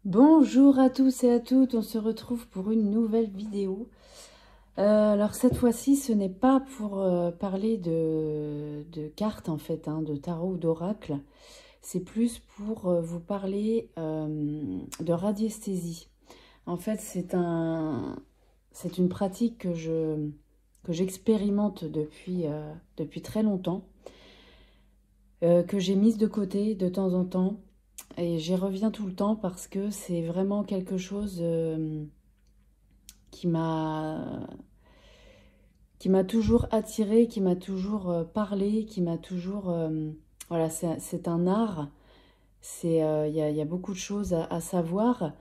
Bonjour à tous et à toutes, on se retrouve pour une nouvelle vidéo. Alors cette fois-ci, ce n'est pas pour parler de cartes en fait, de tarot ou d'oracle. C'est plus pour vous parler de radiesthésie. En fait, c'est une pratique que j'expérimente depuis très longtemps, que j'ai mise de côté de temps en temps. Et j'y reviens tout le temps parce que c'est vraiment quelque chose qui m'a qui m'a toujours attirée, qui m'a toujours parlé, qui m'a toujours... voilà, c'est un art, il y a beaucoup de choses à savoir.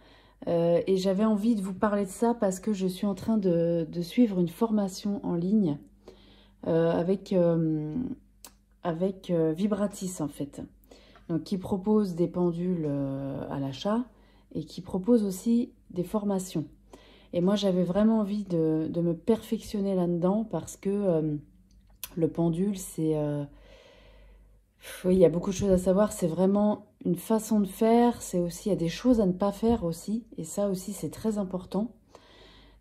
Et j'avais envie de vous parler de ça parce que je suis en train de suivre une formation en ligne avec Vibratis en fait. Donc, qui propose des pendules à l'achat et qui propose aussi des formations. Et moi, j'avais vraiment envie de me perfectionner là-dedans parce que le pendule, oui, il y a beaucoup de choses à savoir. C'est vraiment une façon de faire. C'est aussi, il y a des choses à ne pas faire aussi. Et ça aussi, c'est très important.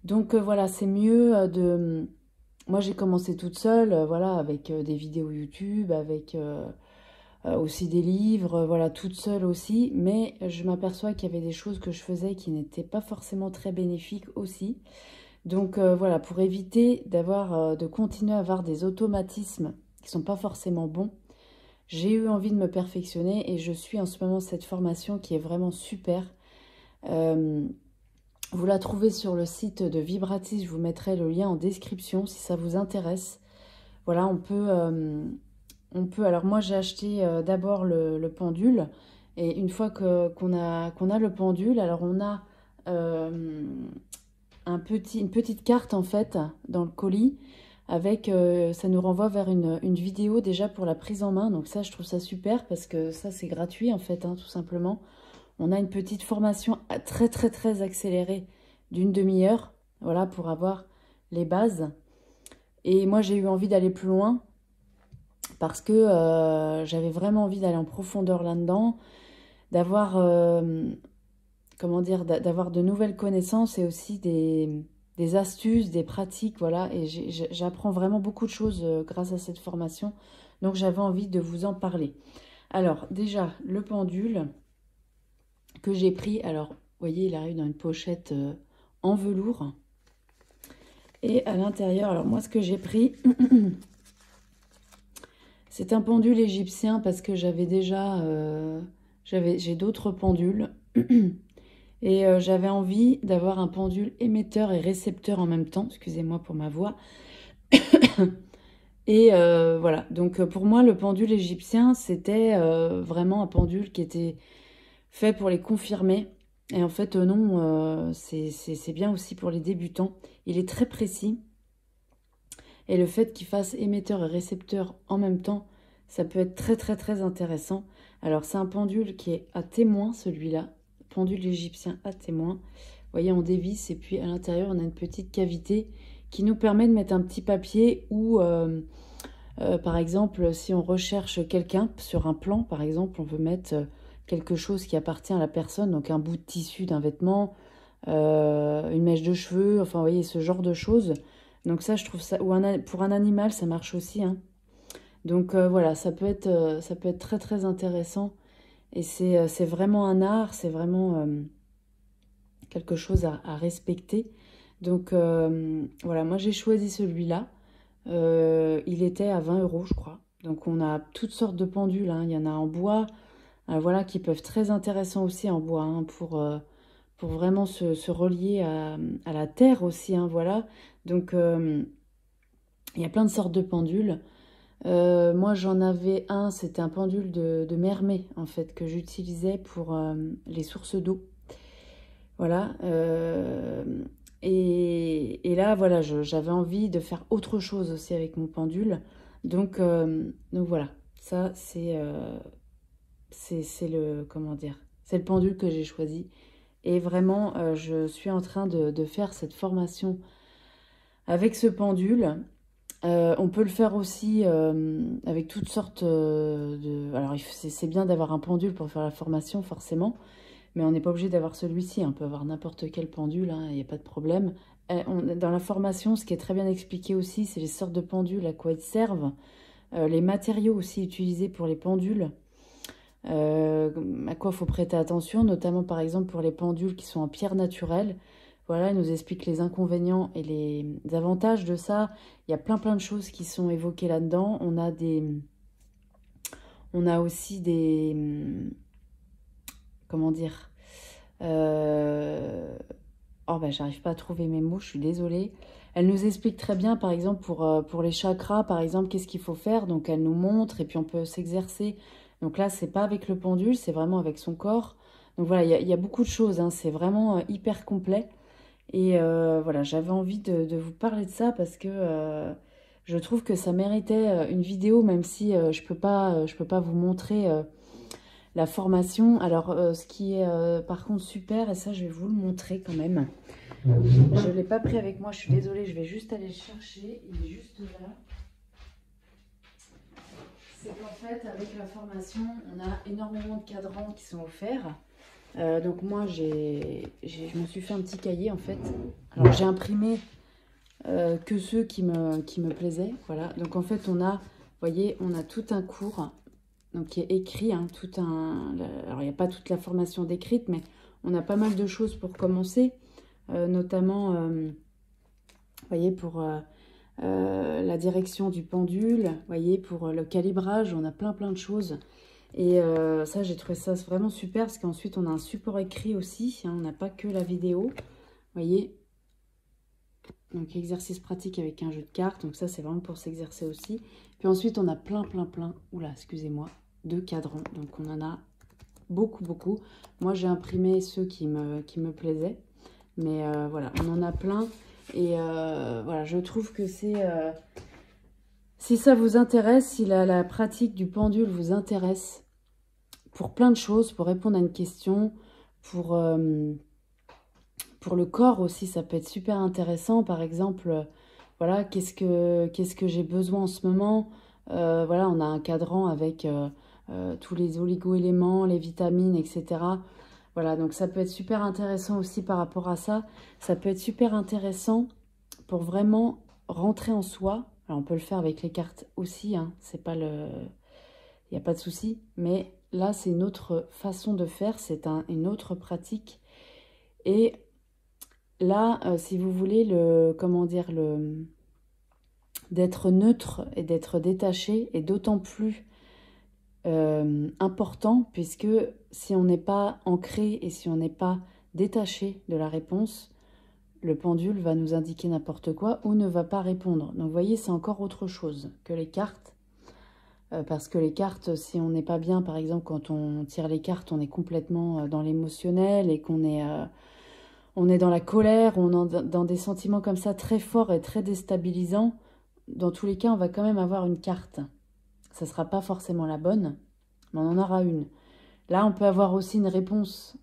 Donc, voilà, c'est mieux de... Moi, j'ai commencé toute seule, voilà, avec des vidéos YouTube, avec... aussi des livres, voilà, toute seule aussi, mais je m'aperçois qu'il y avait des choses que je faisais qui n'étaient pas forcément très bénéfiques aussi. Donc voilà, pour éviter de continuer à avoir des automatismes qui sont pas forcément bons, j'ai eu envie de me perfectionner et je suis en ce moment cette formation qui est vraiment super. Euh, vous la trouvez sur le site de Vibratis, je vous mettrai le lien en description si ça vous intéresse. Voilà, alors moi j'ai acheté d'abord le pendule et une fois qu'on a le pendule, alors on a euh, une petite carte en fait dans le colis avec, ça nous renvoie vers une vidéo déjà pour la prise en main. Donc ça je trouve ça super parce que ça c'est gratuit en fait, tout simplement. On a une petite formation très très très accélérée d'une demi-heure, voilà, pour avoir les bases. Et moi j'ai eu envie d'aller plus loin parce que j'avais vraiment envie d'aller en profondeur là-dedans, d'avoir, comment dire, d'avoir de nouvelles connaissances et aussi des astuces, des pratiques, voilà. Et j'apprends vraiment beaucoup de choses grâce à cette formation. Donc j'avais envie de vous en parler. Alors déjà, le pendule que j'ai pris, alors vous voyez, il arrive dans une pochette en velours. Et à l'intérieur, alors moi ce que j'ai pris... C'est un pendule égyptien parce que j'avais déjà... j'ai d'autres pendules. Et j'avais envie d'avoir un pendule émetteur et récepteur en même temps. Excusez-moi pour ma voix. Et voilà. Donc pour moi, le pendule égyptien, c'était vraiment un pendule qui était fait pour les confirmés. Et en fait, non, c'est bien aussi pour les débutants. Il est très précis. Et le fait qu'il fasse émetteur et récepteur en même temps, ça peut être très très très intéressant. Alors c'est un pendule qui est à témoin, celui-là. Pendule égyptien à témoin. Vous voyez, on dévisse et puis à l'intérieur, on a une petite cavité qui nous permet de mettre un petit papier ou, par exemple, si on recherche quelqu'un sur un plan, par exemple, on veut mettre quelque chose qui appartient à la personne, donc un bout de tissu d'un vêtement, une mèche de cheveux, enfin, vous voyez, ce genre de choses. Donc ça, je trouve ça... Ou pour un animal, ça marche aussi. Donc voilà, ça peut être très très intéressant. Et c'est vraiment un art, c'est vraiment quelque chose à respecter. Donc voilà, moi j'ai choisi celui-là. Il était à 20 €, je crois. Donc on a toutes sortes de pendules. Il y en a en bois, voilà, qui peuvent être très intéressants aussi en bois, pour vraiment se relier à la terre aussi, voilà. Donc il y a plein de sortes de pendules. Moi, j'en avais un, c'était un pendule de Mermet, en fait, que j'utilisais pour les sources d'eau. Voilà. Et là, voilà, j'avais envie de faire autre chose aussi avec mon pendule. Donc voilà, ça, c'est le, comment dire, c'est le pendule que j'ai choisi. Et vraiment, je suis en train de faire cette formation avec ce pendule. On peut le faire aussi avec toutes sortes de... Alors, c'est bien d'avoir un pendule pour faire la formation, forcément. mais on n'est pas obligé d'avoir celui-ci. On peut avoir n'importe quel pendule, hein, il n'y a pas de problème. Dans la formation, ce qui est très bien expliqué aussi, c'est les sortes de pendules, à quoi ils servent, les matériaux aussi utilisés pour les pendules, à quoi il faut prêter attention, notamment par exemple pour les pendules qui sont en pierre naturelle. Voilà, il nous explique les inconvénients et les avantages de ça. Il y a plein de choses qui sont évoquées là-dedans. On a aussi des... Comment dire Oh ben j'arrive pas à trouver mes mots, je suis désolée. Elle nous explique très bien, par exemple, pour les chakras, par exemple, qu'est-ce qu'il faut faire. Donc elle nous montre et puis on peut s'exercer. Donc là, c'est pas avec le pendule, c'est vraiment avec son corps. Donc voilà, il y a beaucoup de choses, hein. C'est vraiment hyper complet. Et voilà, j'avais envie de vous parler de ça parce que je trouve que ça méritait une vidéo, même si je peux pas vous montrer la formation. Alors, ce qui est par contre super, et ça je vais vous le montrer quand même. Je ne l'ai pas pris avec moi, je suis désolée, je vais juste aller le chercher. Il est juste là. C'est qu'en fait, avec la formation, on a énormément de cadrans qui sont offerts. Donc moi, je me suis fait un petit cahier en fait. Alors j'ai imprimé que ceux qui me plaisaient. Voilà. Donc en fait, vous voyez, on a tout un cours donc, qui est écrit. Hein, alors il n'y a pas toute la formation décrite, mais on a pas mal de choses pour commencer. Notamment, vous voyez, pour la direction du pendule, vous voyez, pour le calibrage, on a plein de choses. Et ça, j'ai trouvé ça vraiment super parce qu'ensuite, on a un support écrit aussi. Hein, on n'a pas que la vidéo. Vous voyez, donc exercice pratique avec un jeu de cartes. Donc ça, c'est vraiment pour s'exercer aussi. Puis ensuite, on a plein, oula, excusez-moi, de cadrans. Donc on en a beaucoup. Moi, j'ai imprimé ceux qui me plaisaient. Mais voilà, on en a plein. Et voilà, je trouve que c'est... si ça vous intéresse, si la pratique du pendule vous intéresse, pour plein de choses, pour répondre à une question, pour le corps aussi, ça peut être super intéressant. Par exemple, voilà, qu'est-ce que j'ai besoin en ce moment? Voilà, on a un cadran avec tous les oligo-éléments, les vitamines, etc. Voilà, donc ça peut être super intéressant aussi par rapport à ça. Ça peut être super intéressant pour vraiment rentrer en soi. Alors, on peut le faire avec les cartes aussi, hein, c'est pas le... Il n'y a pas de souci, mais là, c'est une autre façon de faire, c'est une autre pratique. Et là, si vous voulez, d'être neutre et d'être détaché est d'autant plus important, puisque si on n'est pas ancré et si on n'est pas détaché de la réponse, le pendule va nous indiquer n'importe quoi ou ne va pas répondre. Donc, vous voyez, c'est encore autre chose que les cartes. Parce que les cartes, si on n'est pas bien, par exemple, quand on tire les cartes, on est complètement dans l'émotionnel et qu'on est, on est dans la colère, on est dans des sentiments comme ça très forts et très déstabilisants. Dans tous les cas, on va quand même avoir une carte. Ça ne sera pas forcément la bonne, mais on en aura une. Là, on peut avoir aussi une réponse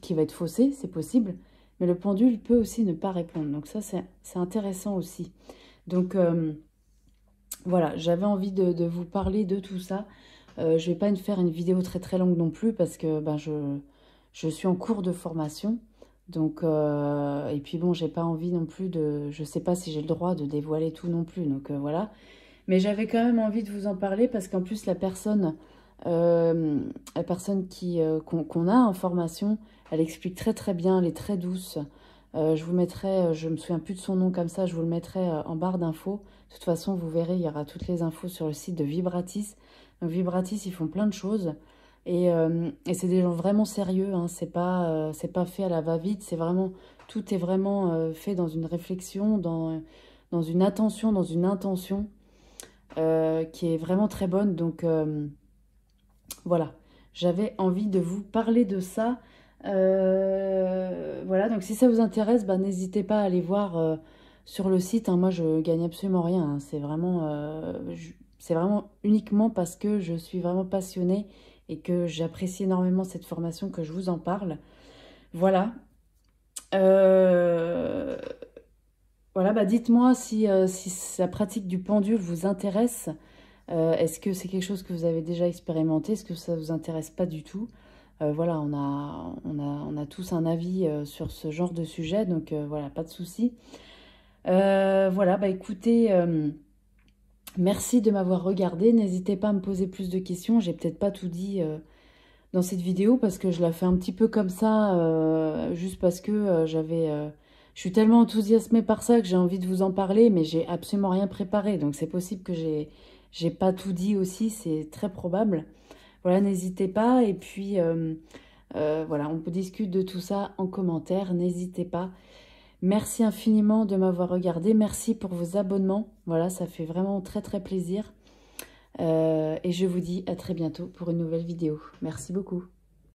qui va être faussée, c'est possible, mais le pendule peut aussi ne pas répondre. Donc ça, c'est intéressant aussi. Donc... voilà, j'avais envie de vous parler de tout ça. Je ne vais pas faire une vidéo très longue non plus parce que ben, je suis en cours de formation. Donc, et puis bon, j'ai pas envie non plus de... Je ne sais pas si j'ai le droit de dévoiler tout non plus. Donc voilà. Mais j'avais quand même envie de vous en parler parce qu'en plus, la personne qu'on a en formation, elle explique très bien, elle est très douce. Je vous mettrai, je me souviens plus de son nom comme ça, je vous le mettrai en barre d'infos. De toute façon, vous verrez, il y aura toutes les infos sur le site de Vibratis. Donc Vibratis, ils font plein de choses. Et c'est des gens vraiment sérieux, hein. C'est pas fait à la va-vite, tout est vraiment fait dans une réflexion, dans une attention, dans une intention qui est vraiment très bonne. Donc voilà, j'avais envie de vous parler de ça. Voilà, donc si ça vous intéresse, bah, n'hésitez pas à aller voir sur le site. Hein. Moi, je gagne absolument rien. Hein. C'est vraiment uniquement parce que je suis vraiment passionnée et que j'apprécie énormément cette formation que je vous en parle. Voilà. Voilà, bah dites-moi si la pratique du pendule vous intéresse. Est-ce que c'est quelque chose que vous avez déjà expérimenté? Est-ce que ça ne vous intéresse pas du tout? Voilà, on a tous un avis sur ce genre de sujet, donc voilà, pas de souci. Voilà, bah écoutez, merci de m'avoir regardé. N'hésitez pas à me poser plus de questions. J'ai peut-être pas tout dit dans cette vidéo parce que je la fais un petit peu comme ça, juste parce que je suis tellement enthousiasmée par ça que j'ai envie de vous en parler, mais j'ai absolument rien préparé. Donc c'est possible que j'ai pas tout dit aussi, c'est très probable. Voilà, n'hésitez pas. Et puis, voilà, on peut discuter de tout ça en commentaire. N'hésitez pas. Merci infiniment de m'avoir regardé. Merci pour vos abonnements. Voilà, ça fait vraiment très très plaisir. Et je vous dis à très bientôt pour une nouvelle vidéo. Merci beaucoup.